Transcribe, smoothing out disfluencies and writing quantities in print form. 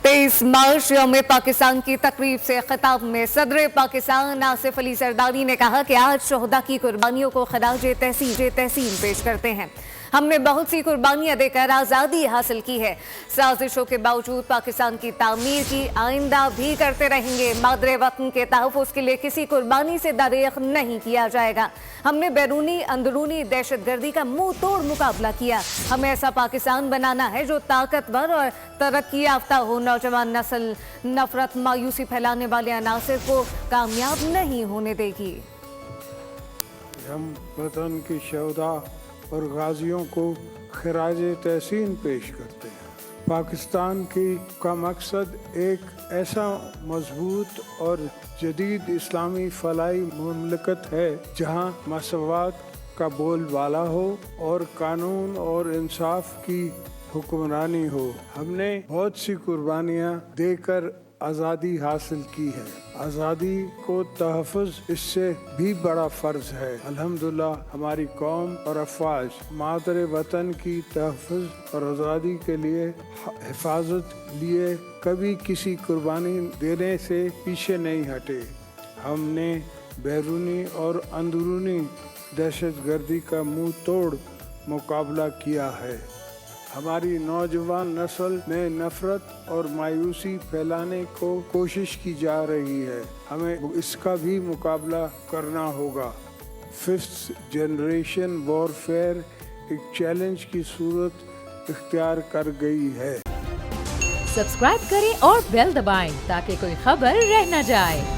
23 मार्च यौम पाकिस्तान की तकरीब से खिताब में सदर पाकिस्तान आसिफ अली जरदारी ने कहा कि आज शोहदा की कुर्बानियों को खराज तहसीन पेश करते हैं। हमने बहुत सी कुर्बानियां देकर आज़ादी हासिल की है। साजिशों के बावजूद पाकिस्तान की तामीर की आइंदा भी करते रहेंगे। मादरे वतन के तहफ़्फ़ुज़ के लिए किसी कुर्बानी से दरेग नहीं किया जाएगा। हमने बैरूनी अंदरूनी दहशतगर्दी का मुंह तोड़ मुकाबला किया। हमें ऐसा पाकिस्तान बनाना है जो ताकतवर और तरक्की याफ्ता हो। नौजवान नस्ल नफरत मायूसी फैलाने वाले अनासर को कामयाब नहीं होने देगी। हम वतन के शहदा और गाजियों को खराज तहसीन पेश करते हैं। पाकिस्तान का मकसद एक ऐसा मजबूत और जदीद इस्लामी फलाई मुमलकत है जहाँ मसवात का बोलबाला हो और कानून और इंसाफ की हुक्मरानी हो। हमने बहुत सी कुर्बानियाँ देकर आज़ादी हासिल की है। आज़ादी को तहफ़्फ़ुज़ इससे भी बड़ा फ़र्ज़ है। अल्हम्दुलिल्लाह हमारी कौम और अफ़वाज मादरे वतन की तहफ़्फ़ुज़ और आज़ादी के लिए हिफाजत लिए कभी किसी कुर्बानी देने से पीछे नहीं हटे। हमने बैरूनी और अंदरूनी दहशतगर्दी का मुंह तोड़ मुकाबला किया है। हमारी नौजवान नस्ल में नफरत और मायूसी फैलाने को कोशिश की जा रही है। हमें इसका भी मुकाबला करना होगा। 5th जनरेशन वॉरफेयर एक चैलेंज की सूरत इख्तियार कर गई है। सब्सक्राइब करें और बेल दबाएं ताकि कोई खबर रह न जाए।